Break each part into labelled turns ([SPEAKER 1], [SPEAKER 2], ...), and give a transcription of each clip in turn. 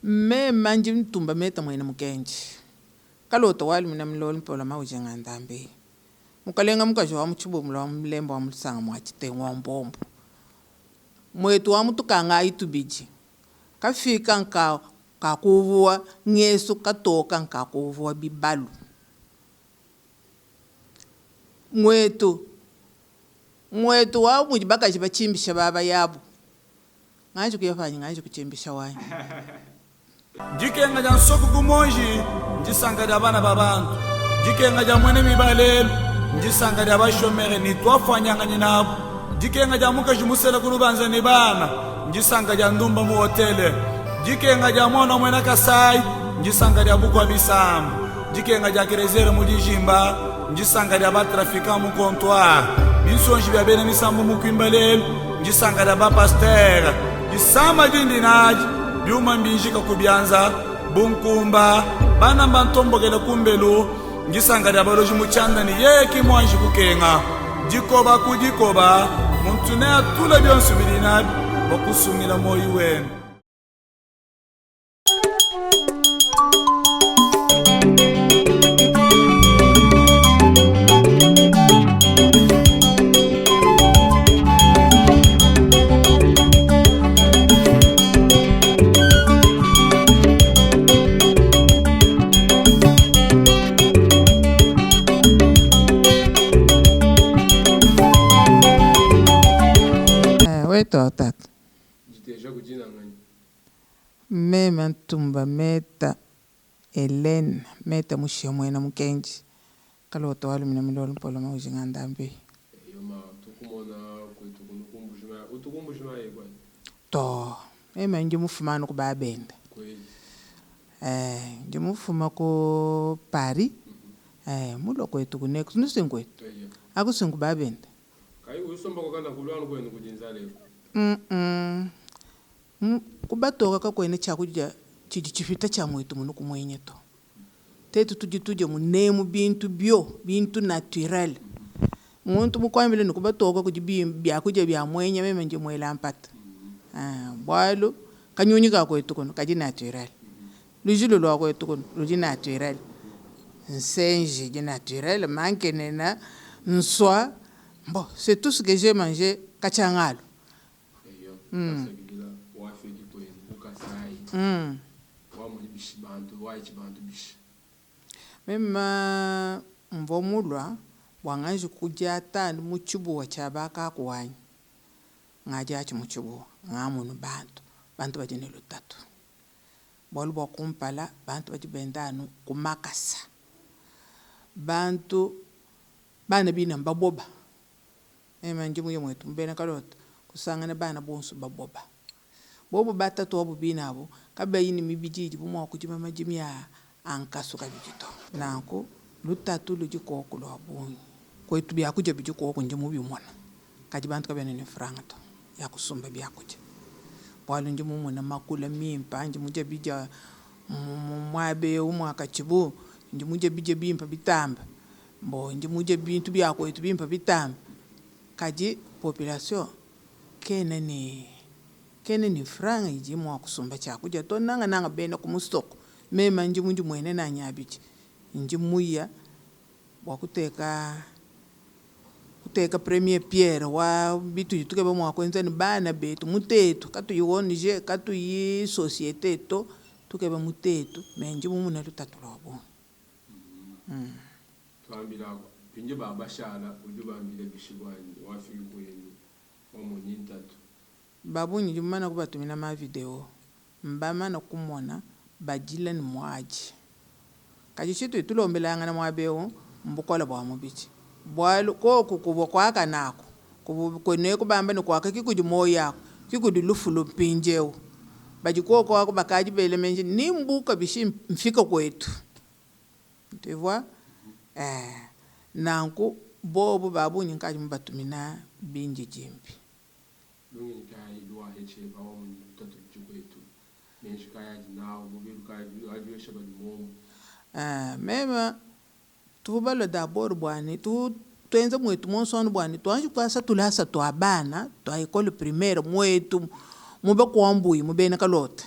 [SPEAKER 1] Me manji mtumba meta mwene mukenji. Kalota wali muna mloli mpola maujenga ndambi. Mukalenga mukajo wa mchubu mlo mlembo wa msanga mwachite ng'ombombo. Mwetu wa mutukanga itubiji. Kafika nka kakuvua ngesu katoka nkakuvua bibalu. Mwetu wa mujibaka jibachimbisha baba yabu. Ngaji kuyafanya ngaji kuchimbisha wanyi.
[SPEAKER 2] Jikenga ja nsoko kumonji njisanga ja bana babantu. Jikenga ja mwene mibalelu njisanga ja bashomere ni twafanyanga nyinabo. Jikenga ja muka jumusela kunubanza ni bana njisanga ja ndumba mu hotele. Jikenga ja mwana mwena Kasai njisanga ja bukwa bisamu. Jikenga ja kerezere mu dijimba njisanga ja batrafika mu comptoir. Binsonji bya bene misambu mu kwimbalelu njisanga ja ba pasteur. Jisama jindi naji byuma mbinjika kubyanza bunkumba bana bantombogela kumbelu njisanga lya baloji muchanda ni yeki mwanji kukenga jikoba kujikoba muntu ne atula byonsu bilinabi bakusumila moyo wenu.
[SPEAKER 1] Tata.
[SPEAKER 3] Jiteja kujina ngani.
[SPEAKER 1] Me mantumba meta Elen meta mushemwena mukenji. Kalota wali mina mloli mpola maujenga ndambi.
[SPEAKER 3] Yoma tukumona kutukumbushima utukumbushima yegwa.
[SPEAKER 1] To nje mufumana ku babenda.
[SPEAKER 3] Kweli.
[SPEAKER 1] Nje mufuma ku Paris. Mulo kwetu kuneku nusengwetu. Akusengu babenda.
[SPEAKER 3] Kai usomba kokana kulwana kwenu kujinzalero.
[SPEAKER 1] Kubatoka kakwene chakuja chifita cha mwetu munu kumwenye to. Tetu tujituje munemu bintu naturel. Muntu mukwambile nikubatoka kujibya kuja bya mwenye meme nje mwela mpata. Bwalo kanyunyi kakwetu kono kaji naturel. Lujilo lwa kwetu kono luji naturel. Nsenji ji naturel mankenena nswa. Bon, c'est tout ce que j'ai mangé kachangalo.
[SPEAKER 3] Kasagila wafedi kwenu ukasai. Wamulibishi bantu waichibantu bishi.
[SPEAKER 1] Mema mvomulwa wanganji kuja tani muchubu wa chabaka kuwanyi. Ngajachi muchubu ngamunu bantu bajine lutatu. Bolu wakumpala bantu bajibendanu kumakasa. Bantu bana bina mbaboba. Njimu yomwetu mbena kalota kusangana bana bonsu baboba. Bobo batatu wabu bina abo kabe yini mibijiji bumwa kujima majimi ya ankasu kabijito. Nanko lutatu lujikoko lo abunyi. Kwetu byakuja bijikoko njimu bimwana. Kajibantu kabe nene franga to ya kusumba byakuja. Bwalo njimu mwana makula mimpa njimu je bija mwabe umwaka chibu njimu je bija bimpa bitamba. Mbo njimu je bintu byakwetu bimpa bitamba. Kaji population kene ni franga iji mwa kusumba chakuja to nanga bena kumusoko mema njimu mwene na nyabichi njimu ya wakuteka premier pierre wa bitu yituke ba mwa kwenza ni bana betu mutetu katu yonije katu yi societe to tuke ba mutetu menjimu muna lutatu lwabo.
[SPEAKER 3] Twambira pinje babashala ujubambire bishibwanyi wafiki kwenu wamunyi ntatu.
[SPEAKER 1] Babu njumana kubatumina ma video mbama na kumona bajila ni mwaji. Kajichitu itulombelanga na mwabeo mbukola bwa mubichi. Bwalo ko kukubo kwaka nako. Kone kubamba ni kwaka kikuju moyo yako. Kikudu lufulo pinjeo. Bajiko kwako bakaji bele menje ni mbuka bishi mfika kwetu. Tu vois? Nanku bobo babu nyinkaji mbatumina binji jimbi.
[SPEAKER 3] Lungi nikai duwa heche bawa mwenye mtoto kwetu. Nenshi kaya jinao, mubiru kaya ajiwe shabadi momu.
[SPEAKER 1] Mema tubalo dabor bwani tuenza mwetu monsono bwani tuanji kwasa tulasa tuabana twa ekole primaire mwetu mube kwambuyi mube na kalota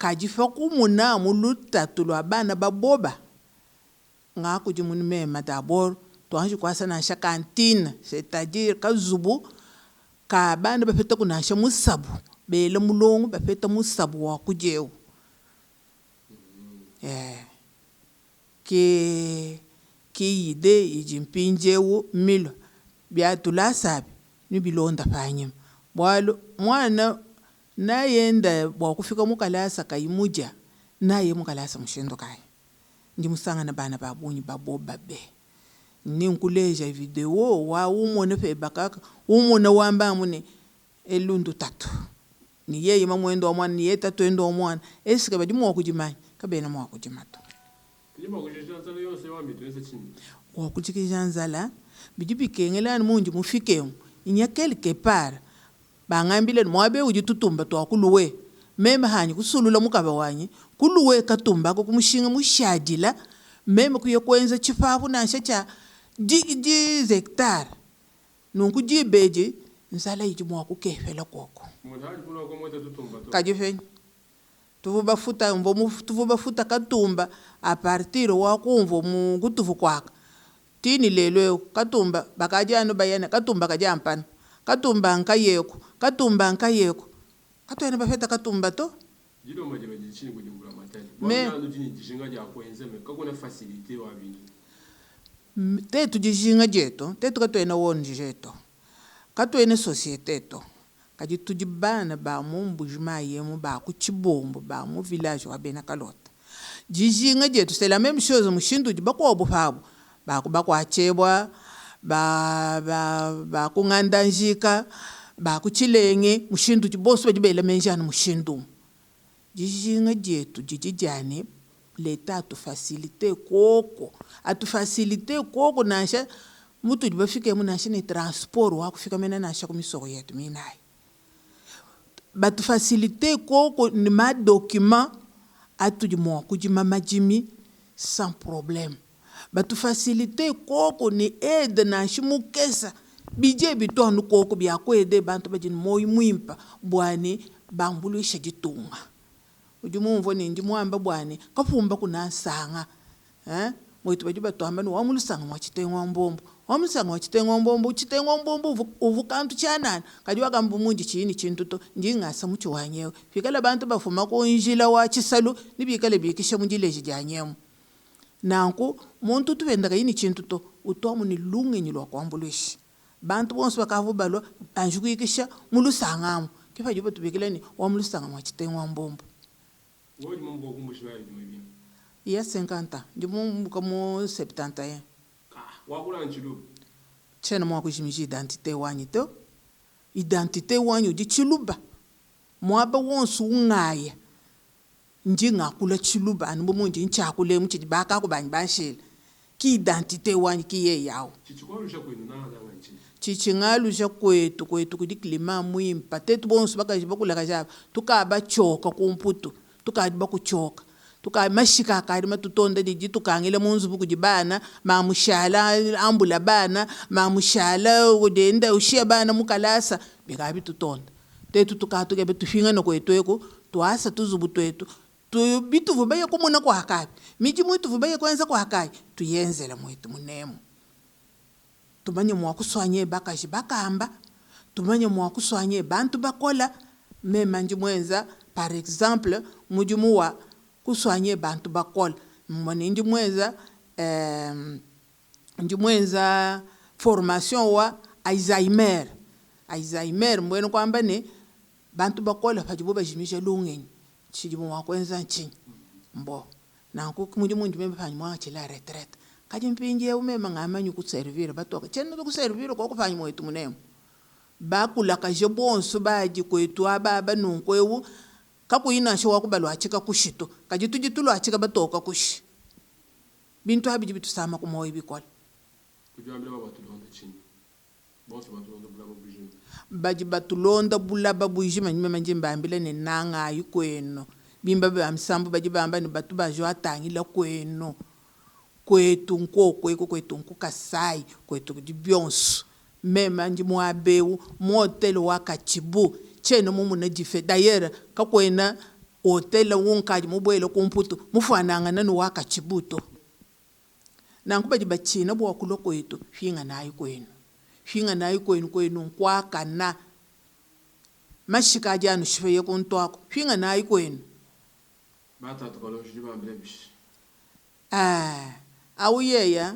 [SPEAKER 1] kajifa kumuna muluta tulwa bana baboba nga kujimun mema d'abord to anji kwasa na sha cantine c'est-à-dire ka zubu ka bana bafeta kuna sha musabu bele mulongo bafeta musabu wa kujeu ke yide ijimpinjewu milo bya tulasabi ni bilonda panyim bwalo mwana nayenda bwakufika mukalasa kayimuja naye mukalasa mushindo kai ndi musanga na bana babunyi baboba be ni nkuleja video wa umone fe bakaka umone wamba mune elundu tatu ni yeye mamwendo wa mwana ni yeta twendo wa mwana esika badi mwa kujimanya kabena mwa kujimato wa kujikijanzala bijibi kengelani munji mufikeu inyakeli kepara bangambile mwabe ujitutumba to akuluwe meme hanyi kusulula mukaba wanyi kuluwe katumba ko kumushinga mushadila meme kuye kwenza chifafu nansha cha di hectare nunku jibeje nsala yiji mwa kukefela koko kajife tuvuba futa katumba a partir wa kumvo mugutuvu kwaka tini lelo katumba bakajano bayana katumba kajampana katumba nkayeko katwena bafeta katumba to
[SPEAKER 3] jino maje majishini kujimbula matali
[SPEAKER 1] me
[SPEAKER 3] bwana jini jishinga ja kwenza me kakuna facilité wa bingi
[SPEAKER 1] tetu jishinga jeto tetu katwena wonji jeto katwena société to kaji tujibana ba mumbujima yemu ba kuchibombo ba mu village wa bena kalota jishinga jeto c'est la même chose mushindu jibako obufabo ba kwa chebwa ba kungandanjika ba kuchilenge mushindu chiboso bajibele menjana mushindu jijinga jetu jijijane leta atu facilite koko nasha mutu jibafike munasha ni transport wa kufika mena nasha kumisoko yetu minai batu facilite koko ni ma document atu jimo kujima majimi sans problème batu facilite koko ni aide na shimukesa bije bitonu koko bya kwede bantu bajini moyi mwimpa bwani bambulisha jitunga ujumumvo ninji mwamba bwani kapumba kuna sanga mwitu bajiba tuhamba ni wamulusanga mwachitengwa mbombo chitengwa mbombo uvukantu chanani kajiwa kambu munji chini chintuto njingasa mucho wanyewe fikala bantu bafuma kunjila wa chisalu nibikale bikisha munjile jijanyemu nanku muntu tuvenda kayini chintuto utomu ni lunge nyilwa kwambulishi bantu bonso bakavubalwa anjukikisha mulusangamu kifa juba tubikileni wamulusanga mwachitengwa mbombo
[SPEAKER 3] wodi mumbo kumbushwa yimwe
[SPEAKER 1] iya 50 ndimu kamo 71
[SPEAKER 3] wakula nchilu
[SPEAKER 1] chena mwa kujimiji identité wanyu uji chiluba mwaba wonsu ungaya njinga kula chiluba anbo munji nchakule mchidi baka ko banbashile ki identité wanyu ki ye yawo
[SPEAKER 3] chichikolusha kwenu na nchi
[SPEAKER 1] chichingalusha kwetu kudi klima mwimpa tetu bonsu bakajibakula kajaba tukaba choka kumputu tukadiba kuchoka tukamashika kadi matutonda diji tukangile munzu bukujibana mamushala ambula bana mamushala udenda ushia bana mukalasa bikabi tutonda tetu tukatuke betufinga no kwetweko twasa tuzubu twetu bitu vubaye kumuna kwa hakabi miji mwitu vubaye kwanza kwa hakai tuyenzela mwitu munemu tumanye mwakuswanye bakaji bakamba tumanye mwakuswanye bantu bakola mema nji mwenza par exemple mujumu wa kuswanye bantu bakola mwani nji mwenza formation wa Alzheimer mwene kwamba ne bantu bakola pajibo bajimisha lungenyi chijibo wakwenza nchi mbo nanku mujumu mbe panyi mwa chila retraite kaji mpinje umema ngamanyu kuservira batoka chena kuservira kwa kufanyi mwetu munemu bakula kaje bonso baji kwetu ababa nunkwewu kakuyina sho wakubalwa achika kushito kajitu jitulo achika batoka kushi bintu habiji bitusama kumoyi bikola
[SPEAKER 3] kujambira batulonda chini bonso batulonda bulaba bujima
[SPEAKER 1] baji batulonda bulaba bujima nyime manje mbambile ne nanga yikweno bimba bamsambu baji bamba ni batu bajo atangila kweno kwetu nkokwe kwetu nkukasai kwetu dibyonso mema nji mwabeu motel wakachibu cheno mumu na jife d'ailleurs kakwena hotel wonkaji mubwele kumputu mufananga nanu waka chibuto nankuba jibachina bwa kulo kwetu finga nayi kwenu kwakana mashika janu shifeye kuntwako finga nayi kwenu awuyeya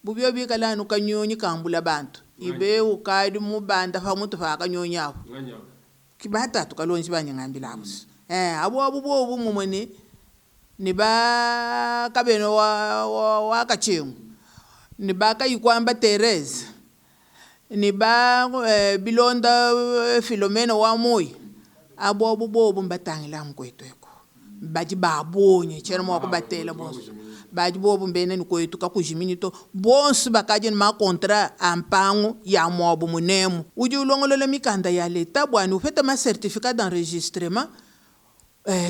[SPEAKER 1] bubyo bikalanu kanyonyi kambula bantu ibe ukadi mubanda fa muntu fa kanyonyi awo kibata tukalonji banyangambila abusi abo mumone ni ba kabeno wa kachengu ni ba kayikwamba Teresa ni ba Bilonda Filomena wa moyi abo mbatangila mkwetu eko baji babonye chera mwa kubatela bonso baji bobo mbene ni kwetu kakujiminito bonso bakaje ma kontra ampango ya mwobo munemu uji ulongolola mikanda ya leta bwana ufeta ma certificat d'enregistrement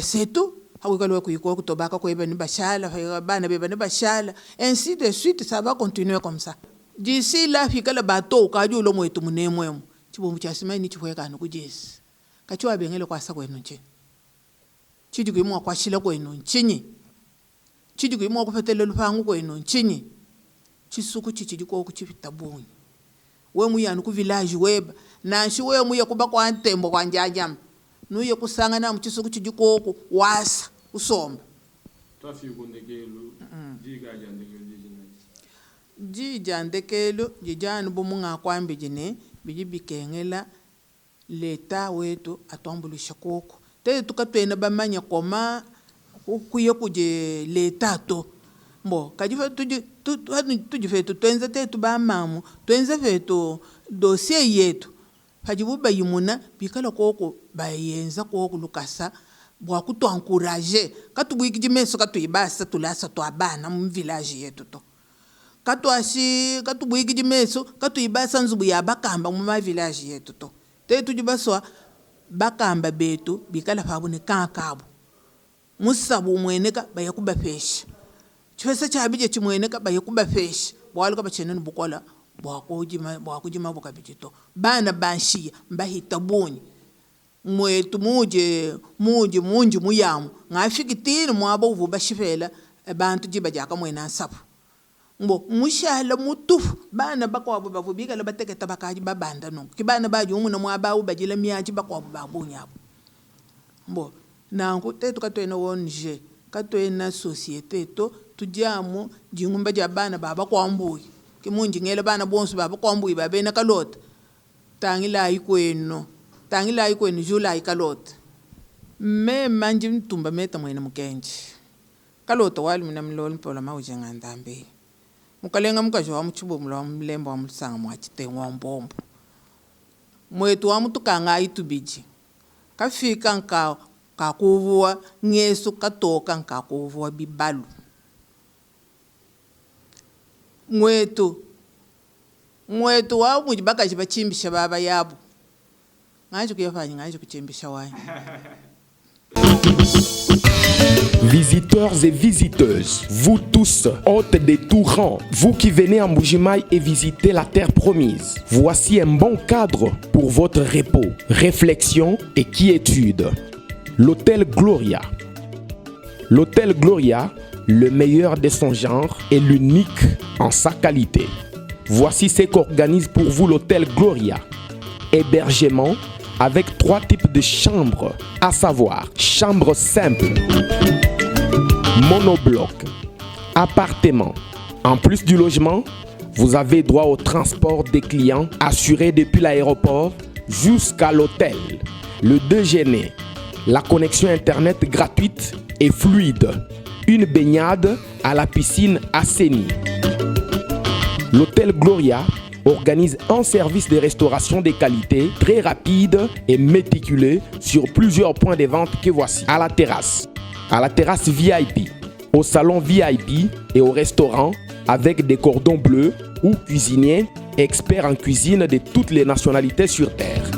[SPEAKER 1] c'est tout awikalo kuyiko kutobaka kweba ni bashala bana beba ni bashala ainsi de suite ça va continuer comme ça d'ici là fika le bateau kaje ulo mwetu munemu chibombu cha simani chifweka no kujesi kachwa bengele kwasa kwenu nje chidi kuimwa kwashila kwenu nchinyi chidi kuimwa kufetele lupangu kwenu nchinyi chisuku chichidi kwa kuchivitabunyi we muyanu ku village weba nanshi we muye kuba kwa ntembo kwa njajam nuye kusanga na mchisuku chidi koko wasa usomba jijandekelo jijanu bumunga kwambi jine bijibikengela leta wetu atwambulisha koko te tukatwena bamanya koma kuye kuje leta to mbo kajifa tujifetu twenza tetu bamamu twenza fetu dossier yetu hajibu bayimuna bikala koko bayenza koko lukasa bwa kutwankuraje katubwikije meso katuyibasa tulasa twabana mu village yetu to katubwikije meso katuyibasa nzubu ya bakamba mu ma village yetu to te tujibaswa bakamba betu bikala fabune kankabo musabu mweneka bayakuba pesha chifesa chabije chimweneka bayakuba pesha bwaluka bachenene bukola bwakujima bukabijito bana banshiya mbahita bonyi mwetu muje muyamu ngafikitini mwabo uvuba shifela abantu jiba jaka mwena nsapu mbo mushala mutufu bana bakwabo bavubika la bateketa bakaji babanda no kibana baji umuna mwaba ubajila miyaji bakwabo babunyabo mbo nangu tetu katwena wonje katwena societe to tujamu jingumba jabana baba kwambuyi kimunji ngele bana bonsu baba kwambuyi babena kalota tangila ikweno jula ikalota me manji mtumba meta mwena mukenji kalota wali mina mlolo mpola mauje ngandambe mukalenga mukajo wa muchibo mlo mlembo wa musanga mwachite ngombombo mwetu wa mutukanga itubiji kafika nka kakuvua ngesu katoka nka kuvua bibalu mwetu wa mujibaka jibachimbisha baba yabo ngaje kuyafanya ngaje kuchimbisha wani.
[SPEAKER 4] Visiteurs et visiteuses, vous tous, hôtes des tout rangs, vous qui venez en Mbuji-Mayi et visiter la terre promise, voici un bon cadre pour votre repos, réflexion et quiétude. L'hôtel Gloria. L'hôtel Gloria, le meilleur de son genre et l'unique en sa qualité. Voici ce qu'organise pour vous l'hôtel Gloria. Hébergement avec 3 types de chambres, à savoir chambre simple, monobloc, appartement. En plus du logement, vous avez droit au transport des clients assuré depuis l'aéroport jusqu'à l'hôtel, le déjeuner, la connexion internet gratuite et fluide, une baignade à la piscine assainie. L'hôtel Gloria organise un service de restauration de qualité très rapide et méticuleux sur plusieurs points de vente que voici. À la terrasse VIP, au salon VIP et au restaurant avec des cordons bleus ou cuisiniers experts en cuisine de toutes les nationalités sur terre.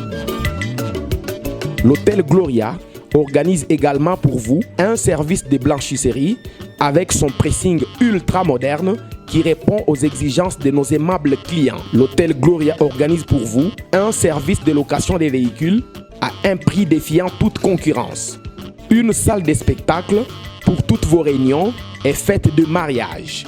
[SPEAKER 4] L'hôtel Gloria organise également pour vous un service de blanchisserie avec son pressing ultra moderne qui répond aux exigences de nos aimables clients. L'hôtel Gloria organise pour vous un service de location des véhicules à un prix défiant toute concurrence. une salle de spectacle pour toutes vos réunions et fêtes de mariage.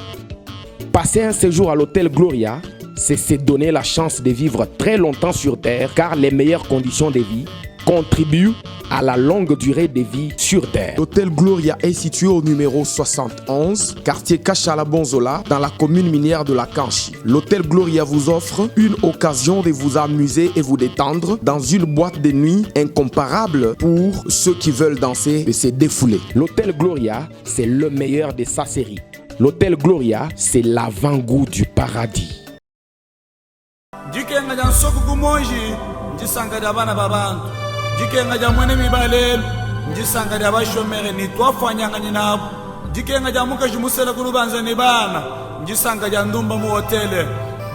[SPEAKER 4] Passer un séjour à l'hôtel Gloria, c'est se donner la chance de vivre très longtemps sur Terre car les meilleures conditions de vie contribuent à la longue durée de vie sur Terre.
[SPEAKER 5] L'hôtel Gloria est situé au numéro 71, quartier Kachala-Bonzola, dans la commune minière de la Kanchi. L'hôtel Gloria vous offre une occasion de vous amuser et vous détendre dans une boîte de nuit incomparable pour ceux qui veulent danser et se défouler.
[SPEAKER 4] L'hôtel Gloria, c'est le meilleur de sa série. L'hôtel Gloria, c'est l'avant-goût du paradis.
[SPEAKER 2] Jikenga jan sokuku monji njisanga da bana babantu jikenga ja mwene mibalelu njisanga da bashomere ni twafanyanga nyinabo jikenga ja muka jimusela kulubanza ni bana njisanga ja ndumba mu hotele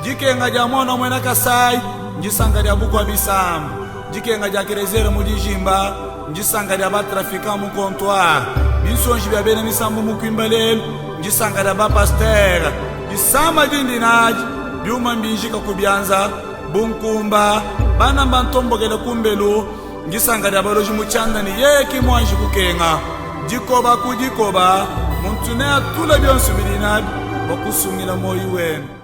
[SPEAKER 2] jikenga ja mwana mwena kasai njisanga ja bukwa bisambu jikenga ja kerezere mu dijimba njisanga ja batrafika mu comptoir binsonji bya bene misambu mu kwimbalelu njisanga da ba pasteur jisamba dindinaji byuma mbinjika kubyanza bunkumba bana bantombogele kumbelu ngisanga lyabaloji muchanda ni yeki mwanji kukenga jikoba kujikoba muntu ne atula byonsu bilinabi bakusungila moyo wenu.